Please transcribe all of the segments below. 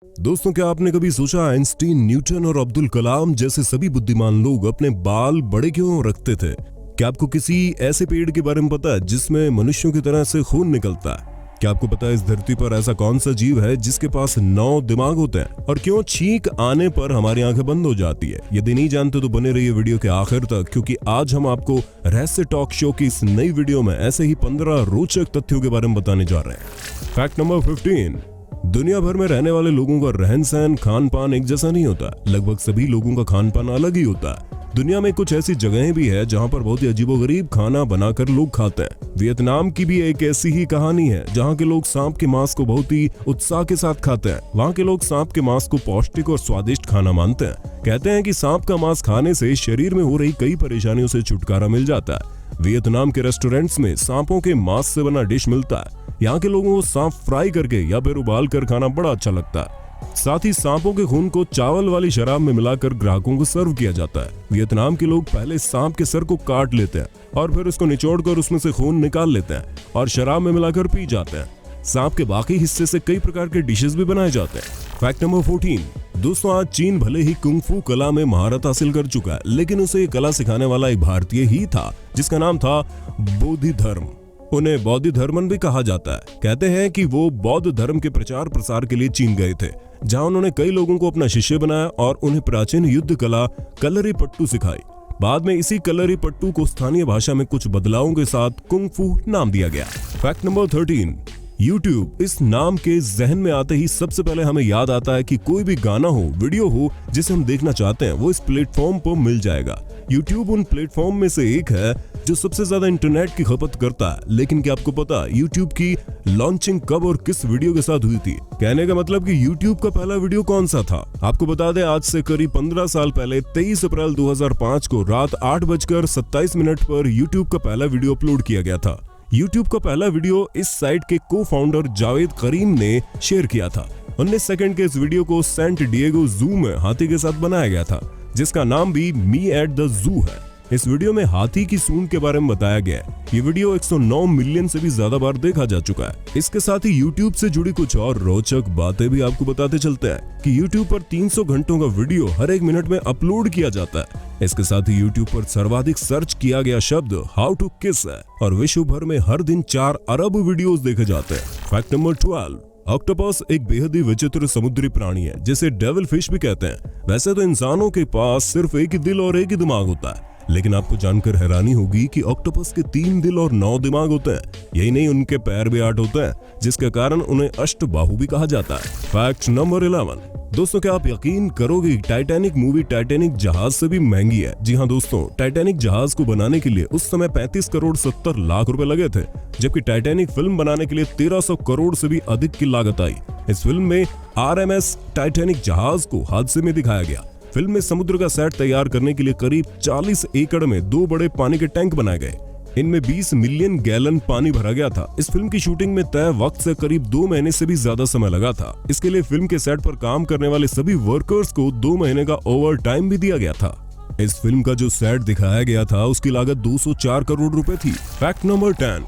दोस्तों, क्या आपने कभी सोचा आइंस्टीन, न्यूटन और अब्दुल कलाम जैसे सभी बुद्धिमान लोग अपने बाल बड़े क्यों रखते थे? क्या आपको किसी ऐसे पेड़ के बारे में पता है जिसमें मनुष्यों की तरह से खून निकलता है? क्या आपको पता है इस धरती पर ऐसा कौन सा जीव है जिसके पास 9 दिमाग होते हैं? और क्यों छींक आने पर हमारी आंखें बंद हो जाती है? यदि नहीं जानते तो बने रहिए वीडियो के आखिर तक, क्योंकि आज हम आपको रहस्य टॉक शो की इस नई वीडियो में ऐसे ही 15 रोचक तथ्यों के बारे में बताने जा रहे हैं। Fact number 15। दुनिया भर में रहने वाले लोगों का रहन सहन, खान पान एक जैसा नहीं होता। लगभग सभी लोगों का खान पान अलग ही होता है। दुनिया में कुछ ऐसी जगहें भी है जहां पर बहुत ही अजीबोगरीब खाना बनाकर लोग खाते हैं। वियतनाम की भी एक ऐसी ही कहानी है जहां के लोग सांप के मांस को बहुत ही उत्साह के साथ खाते हैं। वहां के लोग सांप के मांस को पौष्टिक और स्वादिष्ट खाना मानते हैं। कहते हैं कि सांप का मांस खाने से शरीर में हो रही कई परेशानियों से छुटकारा मिल जाता है। वियतनाम के रेस्टोरेंट्स में सांपों के मांस से बना डिश मिलता है। यहाँ के लोगों को सांप फ्राई करके या फिर उबाल कर खाना बड़ा अच्छा लगता है। साथ ही सांपों के खून को चावल वाली शराब में मिलाकर ग्राहकों को सर्व किया जाता है। वियतनाम के लोग पहले सांप के सर को काट लेते हैं और फिर उसको निचोड़कर उसमें से खून निकाल लेते हैं और शराब में मिलाकर पी जाते हैं। सांप के बाकी हिस्से से कई प्रकार के डिशेस भी बनाए जाते हैं। Fact number 14। दोस्तों, आज चीन भले ही कुंग-फू कला में महारत हासिल कर चुका है, लेकिन उसे ये कला सिखाने वाला एक भारतीय ही था जिसका नाम था बोधिधर्म। उन्हें बौद्ध धर्मन भी कहा जाता है। कहते हैं कि वो बौद्ध धर्म के प्रचार प्रसार के लिए चीन गए थे, जहां उन्होंने कई लोगों को अपना शिष्य बनाया और उन्हें प्राचीन युद्ध कला कलरी पट्टू सिखाई। बाद में इसी कलरी पट्टू को स्थानीय भाषा में कुछ बदलावों के साथ कुंग-फू नाम दिया गया। Fact number 13। YouTube इस नाम के जहन में आते ही सबसे पहले हमें याद आता है कि कोई भी गाना हो, वीडियो हो जिसे हम देखना चाहते हैं, वो इस प्लेटफॉर्म पर मिल जाएगा। YouTube उन प्लेटफॉर्म में से एक है जो सबसे ज्यादा इंटरनेट की खपत करता है। लेकिन क्या आपको पता है YouTube की लॉन्चिंग कब और किस वीडियो के साथ हुई थी? कहने का मतलब कि YouTube का पहला वीडियो कौन सा था? आपको बता दें, आज से करीब 15 साल पहले 23 अप्रैल 2005 को रात 8:27 पर YouTube का पहला वीडियो अपलोड किया गया था। YouTube का पहला वीडियो इस साइट के को फाउंडर जावेद करीम ने शेयर किया था। 19 सेकंड के इस वीडियो को सैंट डिएगो जू में हाथी के साथ बनाया गया था, जिसका नाम भी मी एट द जू है। इस वीडियो में हाथी की सूंड के बारे में बताया गया है। ये वीडियो 109 मिलियन से भी ज्यादा बार देखा जा चुका है। इसके साथ ही YouTube से जुड़ी कुछ और रोचक बातें भी आपको बताते चलते हैं कि YouTube पर 300 घंटों का वीडियो हर एक मिनट में अपलोड किया जाता है। इसके साथ ही YouTube पर सर्वाधिक सर्च किया गया शब्द हाउ टू किस है और विश्व भर में हर दिन 4 अरब वीडियोस देखे जाते हैं। Fact number 12। ऑक्टोपस एक बेहद ही विचित्र समुद्री प्राणी है जिसे डेविल फिश भी कहते हैं। वैसे तो इंसानों के पास सिर्फ एक ही दिल और एक ही दिमाग होता है, लेकिन आपको जानकर हैरानी होगी कि ऑक्टोपस के 3 दिल और 9 दिमाग होते हैं। यही नहीं, उनके पैर भी 8 होते हैं, जिसके कारण उन्हें अष्टबाहु भी कहा जाता है। Fact number 11। दोस्तों, क्या आप यकीन करोगे टाइटैनिक मूवी टाइटैनिक जहाज से भी महंगी है? जी हाँ दोस्तों, टाइटैनिक जहाज को बनाने के लिए उस समय 35 करोड़ 70 लाख रुपए लगे थे, जबकि टाइटैनिक फिल्म बनाने के लिए 1300 करोड़ से भी अधिक की लागत आई। इस फिल्म में RMS टाइटैनिक जहाज को हादसे में दिखाया गया। फिल्म में समुद्र का सेट तैयार करने के लिए करीब 40 एकड़ में 2 बड़े पानी के टैंक बनाए गए। इनमें 20 मिलियन गैलन पानी भरा गया था। इस फिल्म की शूटिंग में तय वक्त से करीब 2 महीने से भी ज्यादा समय लगा था। इसके लिए फिल्म के सेट पर काम करने वाले सभी वर्कर्स को 2 महीने का ओवर टाइम भी दिया गया था। इस फिल्म का जो सेट दिखाया गया था उसकी लागत 204 करोड़ रुपए थी। Fact number 10।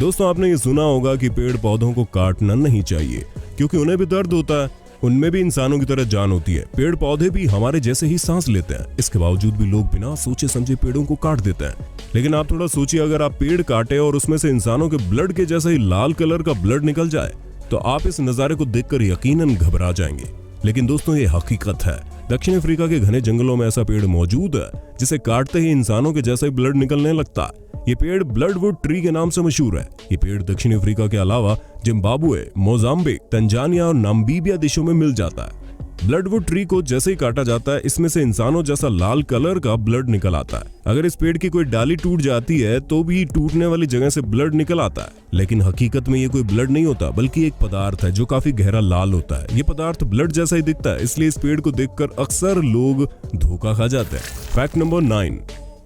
दोस्तों, आपने ये सुना होगा कि पेड़ पौधों को काटना नहीं चाहिए, क्योंकि उन्हें भी दर्द होता है। उनमें भी इंसानों की तरह जान होती है। पेड़ पौधे भी हमारे जैसे ही सांस लेते हैं। इसके बावजूद भी लोग बिना सोचे समझे पेड़ों को काट देते हैं। लेकिन आप थोड़ा सोचिए, अगर आप पेड़ काटे और उसमें से इंसानों के ब्लड के जैसा ही लाल कलर का ब्लड निकल जाए तो आप इस नजारे को देखकर यकीनन घबरा जाएंगे। लेकिन दोस्तों, ये हकीकत है। दक्षिण अफ्रीका के घने जंगलों में ऐसा पेड़ मौजूद है जिसे काटते ही इंसानों के जैसा ही ब्लड निकलने लगता है। ये पेड़ ब्लडवुड ट्री के नाम से मशहूर है। ये पेड़ दक्षिण अफ्रीका के अलावा जिम्बाब्वे, मोजाम्बिक, तंजानिया और नामीबिया देशों में मिल जाता है। ब्लडवुड ट्री को जैसे ही काटा जाता है, इसमें से इंसानों जैसा लाल कलर का ब्लड निकल आता है। अगर इस पेड़ की कोई डाली टूट जाती है तो भी टूटने वाली जगह से ब्लड निकल आता है। लेकिन हकीकत में ये कोई ब्लड नहीं होता, बल्कि एक पदार्थ है जो काफी गहरा लाल होता है। ये पदार्थ ब्लड जैसा ही दिखता है, इसलिए इस पेड़ को देखकर अक्सर लोग धोखा खा जाते हैं। Fact number 9।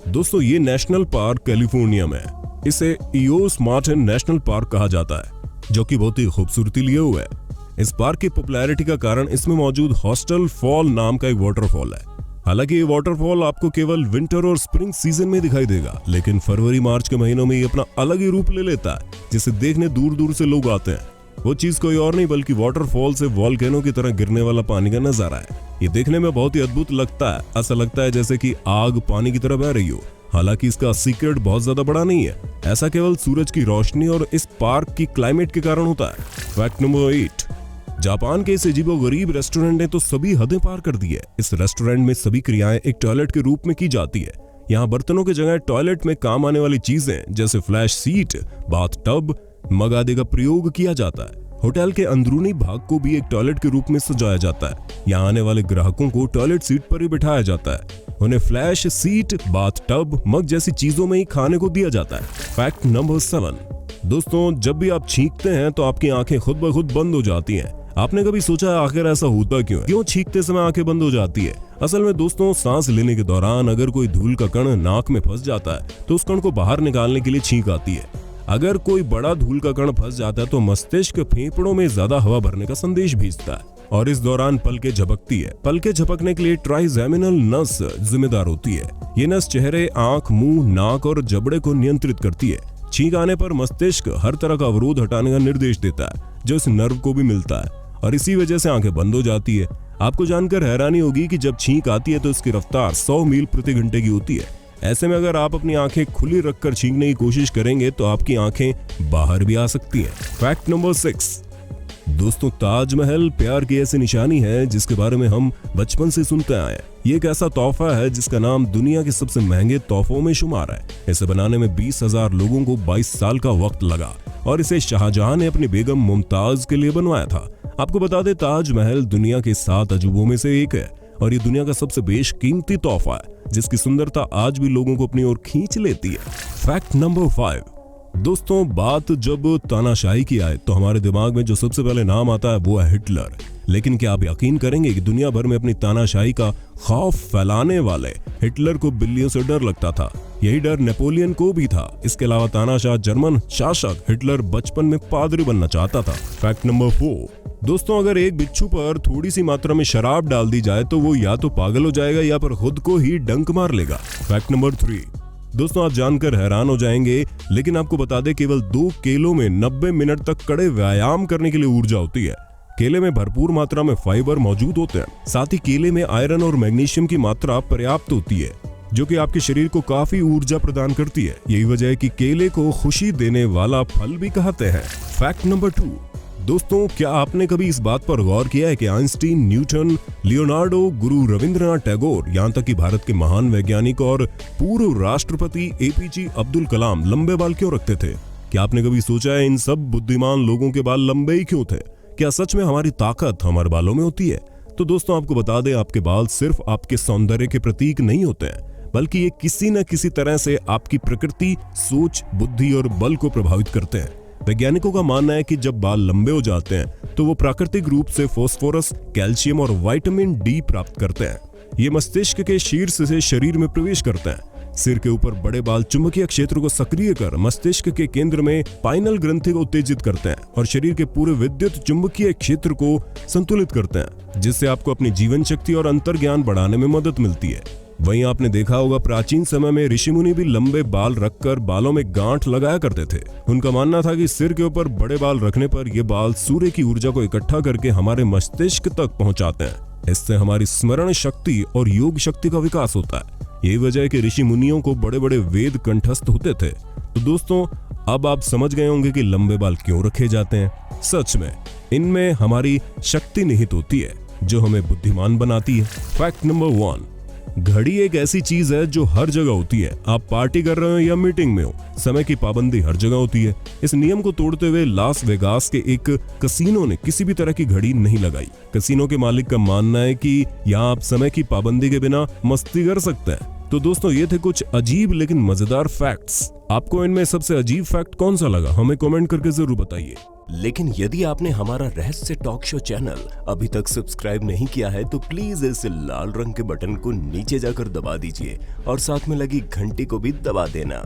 दोस्तों, ये नेशनल पार्क कैलिफोर्निया में है। इसे इयोस मार्टिन नेशनल पार्क कहा जाता है, जो कि बहुत ही खूबसूरती लिए हुए है। इस पार्क की पॉपुलैरिटी का कारण इसमें मौजूद हॉस्टल फॉल नाम का एक वाटरफॉल है। हालांकि ये वाटरफॉल आपको केवल विंटर और स्प्रिंग सीजन में दिखाई देगा, लेकिन फरवरी मार्च के महीनों में ये अपना अलग ही रूप ले लेता है, जिसे देखने दूर दूर से लोग आते हैं। वो चीज कोई और नहीं बल्कि वाटरफॉल से वॉल्केनो की तरह गिरने वाला पानी का नजारा है। ये देखने में बहुत ही अद्भुत लगता है। ऐसा लगता है जैसे कि आग पानी की तरह बह रही हो। हालांकि इसका सीक्रेट बहुत ज्यादा बड़ा नहीं है, ऐसा केवल सूरज की रोशनी और इस पार्क की क्लाइमेट के कारण होता है। फैक्ट नंबर 8, जापान के इस अजीबोगरीब रेस्टोरेंट ने तो सभी हदें पार कर दी है। इस रेस्टोरेंट में सभी क्रियाएं एक टॉयलेट के रूप में की जाती है। यहाँ बर्तनों की जगह टॉयलेट में काम आने वाली चीजें जैसे फ्लैश सीट, बाथ टब, मग आदि का प्रयोग किया जाता है। होटल के अंदरूनी भाग को भी एक टॉयलेट के रूप में सजाया जाता है। यहाँ आने वाले ग्राहकों को टॉयलेट सीट पर ही बिठाया जाता है। उन्हें फ्लैश सीट, बाथ टब, मग जैसी चीजों में ही खाने को दिया जाता है। फैक्ट नंबर 7, दोस्तों जब भी आप छींकते हैं तो आपकी आंखें खुद ब खुद बंद हो जाती हैं। आपने कभी सोचा आखिर ऐसा होता क्यों है? क्यों छींकते समय आंखें बंद हो जाती है? असल में दोस्तों, सांस लेने के दौरान अगर कोई धूल का कण नाक में फंस जाता है तो उस कण को बाहर निकालने के लिए छींक आती है। अगर कोई बड़ा धूल का कण फंस जाता है तो मस्तिष्क फेफड़ों में ज्यादा हवा भरने का संदेश भेजता है और इस दौरान पलकें झपकती है। पलकें झपकने के लिए ट्राइजेमिनल नस जिम्मेदार होती है। ये नस चेहरे, आंख, मुंह, नाक और जबड़े को नियंत्रित करती है। छींक आने पर मस्तिष्क हर तरह का अवरोध हटाने का निर्देश देता है, जो इस नर्व को भी मिलता है और इसी वजह से आंखें बंद हो जाती है। आपको जानकर हैरानी होगी कि जब छींक आती है तो इसकी रफ्तार 100 मील प्रति घंटे की होती है। ऐसे में अगर आप अपनी आंखें खुली रखकर छींकने की कोशिश करेंगे तो आपकी आंखें बाहर भी आ सकती हैं। फैक्ट नंबर 6, दोस्तों ताजमहल प्यार की ऐसी निशानी है जिसके बारे में हम बचपन से सुनते आए हैं। ये एक ऐसा तोहफा है जिसका नाम दुनिया के सबसे महंगे तोहफों में शुमार है। इसे बनाने में 20,000 लोगों को 22 साल का वक्त लगा और इसे शाहजहां ने अपनी बेगम मुमताज के लिए बनवाया था। आपको बता दें, ताजमहल दुनिया के 7 अजूबों में से एक है और ये दुनिया का सबसे बेशकीमती तोहफा है जिसकी सुंदरता आज भी लोगों को अपनी ओर खींच लेती है। फैक्ट नंबर 5, दोस्तों बात जब तानाशाही की आए तो हमारे दिमाग में जो सबसे पहले नाम आता है वो है हिटलर। लेकिन क्या आप यकीन करेंगे कि दुनिया भर में अपनी तानाशाही का खौफ फैलाने वाले हिटलर को बिल्लियों से डर लगता था। यही डर नेपोलियन को भी था। इसके अलावा तानाशाह जर्मन शासक हिटलर बचपन में पादरी बनना चाहता था। फैक्ट नंबर 4, दोस्तों अगर एक बिच्छू पर थोड़ी सी मात्रा में शराब डाल दी जाए तो वो या तो पागल हो जाएगा या फिर खुद को ही डंक मार लेगा। फैक्ट नंबर 3, दोस्तों आप जानकर हैरान हो जाएंगे लेकिन आपको बता दें केवल 2 केलों में 90 मिनट तक कड़े व्यायाम करने के लिए ऊर्जा होती है। केले में भरपूर मात्रा में फाइबर मौजूद होते हैं। साथ ही केले में आयरन और मैग्नीशियम की मात्रा पर्याप्त होती है जो कि आपके शरीर को काफी ऊर्जा प्रदान करती है। यही वजह है कि केले को खुशी देने वाला फल भी कहते हैं। फैक्ट नंबर 2, दोस्तों क्या आपने कभी इस बात पर गौर किया है कि आइंस्टीन, न्यूटन, लियोनार्डो, गुरु रविंद्रनाथ टैगोर, यहाँ तक कि भारत के महान वैज्ञानिक और पूर्व राष्ट्रपति APJ अब्दुल कलाम लंबे बाल क्यों रखते थे? क्या आपने कभी सोचा है इन सब बुद्धिमान लोगों के बाल लंबे ही क्यों थे? क्या सच में हमारी ताकत हमारे बालों में होती है? तो दोस्तों आपको बता दें, आपके बाल सिर्फ आपके सौंदर्य के प्रतीक नहीं होते हैं, बल्कि ये किसी न किसी तरह से आपकी प्रकृति, सोच, बुद्धि और बल को प्रभावित करते हैं। वैज्ञानिकों का मानना है कि जब बाल लंबे हो जाते हैं तो वो प्राकृतिक रूप से फास्फोरस, कैल्शियम और विटामिन D प्राप्त करते हैं। ये मस्तिष्क के शीर्ष से शरीर में प्रवेश करते हैं। सिर के ऊपर बड़े बाल चुंबकीय क्षेत्र को सक्रिय कर मस्तिष्क के केंद्र में पाइनल ग्रंथि को उत्तेजित करते हैं और शरीर के पूरे विद्युत चुंबकीय क्षेत्र को संतुलित करते हैं, जिससे आपको अपनी जीवन शक्ति और अंतर्ज्ञान बढ़ाने में मदद मिलती है। वहीं आपने देखा होगा प्राचीन समय में ऋषि मुनि भी लंबे बाल रखकर बालों में गांठ लगाया करते थे। उनका मानना था कि सिर के ऊपर बड़े बाल रखने पर ये बाल सूर्य की ऊर्जा को इकट्ठा करके हमारे मस्तिष्क तक पहुंचाते हैं। इससे हमारी स्मरण शक्ति और योग शक्ति का विकास होता है। यही वजह है कि ऋषि मुनियों को बड़े बड़े वेद कंठस्थ होते थे। तो दोस्तों अब आप समझ गए होंगे कि लंबे बाल क्यों रखे जाते हैं। सच में इनमें हमारी शक्ति निहित होती है जो हमें बुद्धिमान बनाती है। फैक्ट नंबर 1, घड़ी एक ऐसी चीज है जो हर जगह होती है। आप पार्टी कर रहे हो या मीटिंग में हो, समय की पाबंदी हर जगह होती है। इस नियम को तोड़ते हुए लास वेगास के एक कसिनो ने किसी भी तरह की घड़ी नहीं लगाई। कसिनो के मालिक का मानना है कि यहाँ आप समय की पाबंदी के बिना मस्ती कर सकते हैं। तो दोस्तों ये थे कुछ अजीब लेकिन मजेदार फैक्ट्स। आपको इनमें सबसे अजीब फैक्ट कौन सा लगा, हमें कमेंट करके जरूर बताइए। लेकिन यदि आपने हमारा रहस्य टॉक शो चैनल अभी तक सब्सक्राइब नहीं किया है तो प्लीज इस लाल रंग के बटन को नीचे जाकर दबा दीजिए और साथ में लगी घंटी को भी दबा देना।